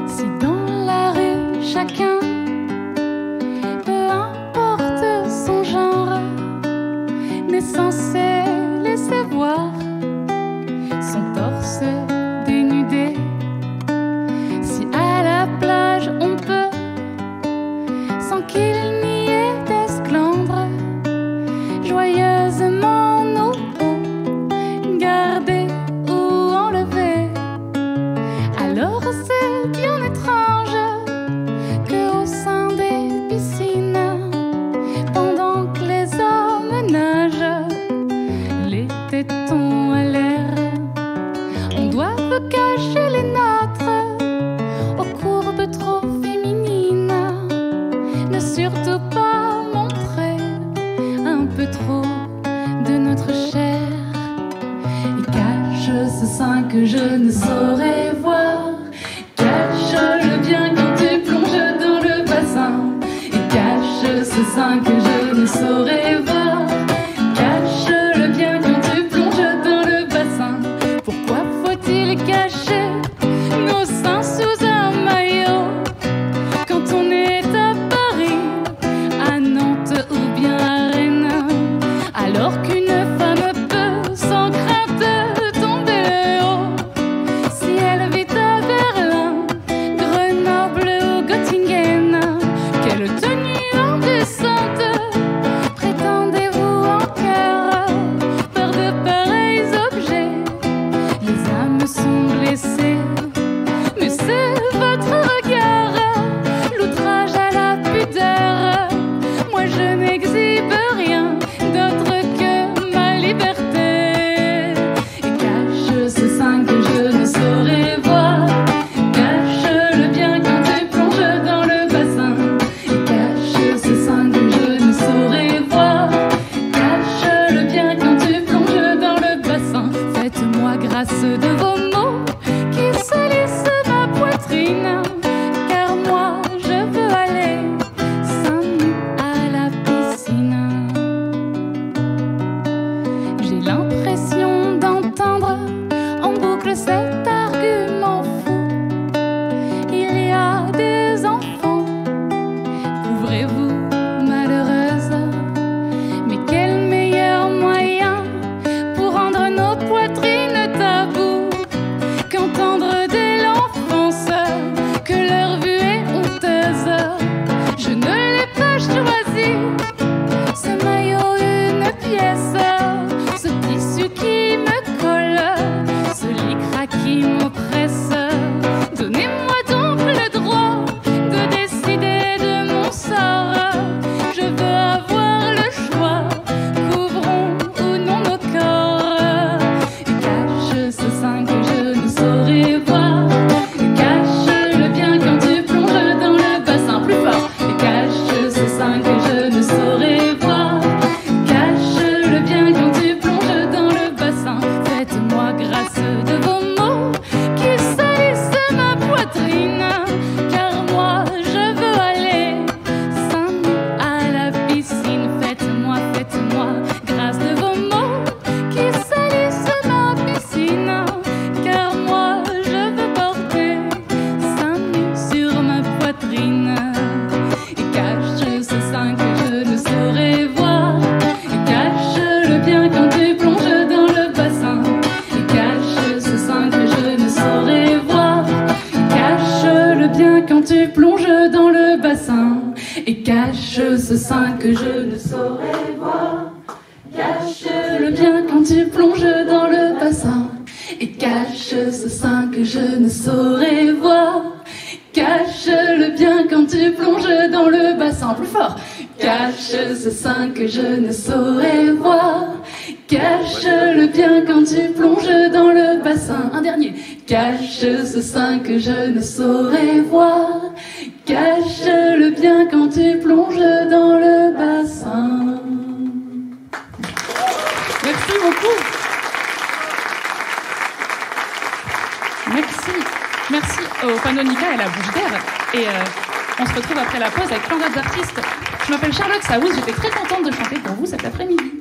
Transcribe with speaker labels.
Speaker 1: Si dans la rue chacun, peu importe son genre, n'est censé laisser voir son torse dénudé, si à la plage on peut, sans qu'il n'y ait d'esclandre, joyeusement nos hauts garder ou enlever, alors c'est bien étrange que au sein des piscines, pendant que les hommes nagent, les tétons à l'air, on doit cacher les nôtres aux courbes trop féminines, ne surtout pas montrer un peu trop de notre chair, et cache ce sein que je ne saurais voir, cache-le bien quand tu plonges dans le bassin, et cache ce sein que je ne saurais voir, cache-le bien quand tu plonges dans le bassin. Pourquoi faut-il cacher nos seins sous un maillot quand on est à Paris, à Nantes ou bien à Rennes, alors qu'une femme peut sans crainte tomber haut, si elle vit à Berlin, Grenoble ou Göttingen? Quelle tenue indécente prétendez-vous encore par de pareils objets? Les âmes sont blessées, mais c'est votre regard, l'outrage à la pudeur. Moi je n'exhibe rien d'autre que ma liberté, et cache ce sein que je ne saurais voir, cache-le bien quand tu plonges dans le bassin, et cache ce sein que je ne saurais voir, cache-le bien quand tu plonges dans le bassin. Faites-moi grâce de vos mots qui salissent ma poitrine, car moi je veux aller seins nus à la piscine. J'ai l'impression d'entendre en boucle cet argument fou. Il y a des enfants, couvrez-vous malheureuse, mais quel meilleur moyen pour rendre nos poitrines tabous qu'entendre dès l'enfance que leur vue est honteuse. Je ne l'ai pas choisi, ce maillot une pièce, ce tissu qui me colle, ce lycra qui m'oppresse. Donnez-moi donc le droit de décider de mon sort. Je veux avoir le choix, couvrons ou non nos corps. Et cache ce sein que je ne saurais voir, et cache-le bien quand tu plonges dans le bassin. Plus fort. Et cache ce sein que je ne saurais voir, cache-le bien quand tu plonges dans le bassin. Faites-moi grâce de vos mots qui salissent ma poitrine, car moi je veux aller seins nus à la piscine. Faites-moi grâce de vos mots qui salissent ma piscine, car moi je veux porter seins nus sur ma poitrine, et cache ce sein que je ne saurais voir, et cache-le bien quand tu plonges dans le bassin, et cache ce sein que je ne saurais voir, cache-le bien quand tu plonges dans le bassin, et cache ce sein que je ne saurais voir, cache-le bien quand tu plonges dans le bassin, et cache ce sein que je ne saurais voir, cache-le bien quand tu plonges dans le bassin. Plus fort. Cache ce sein que je ne saurais voir, cache-le bien quand tu plonges dans le bassin. Un dernier. Cache ce sein que je ne saurais voir, cache-le bien quand tu plonges dans le bassin. Merci beaucoup. Merci au Panonica et à la Bouche d'Air. Et on se retrouve après la pause avec plein d'autres artistes. Je m'appelle Charlotte Saouz, j'étais très contente de chanter pour vous cet après-midi.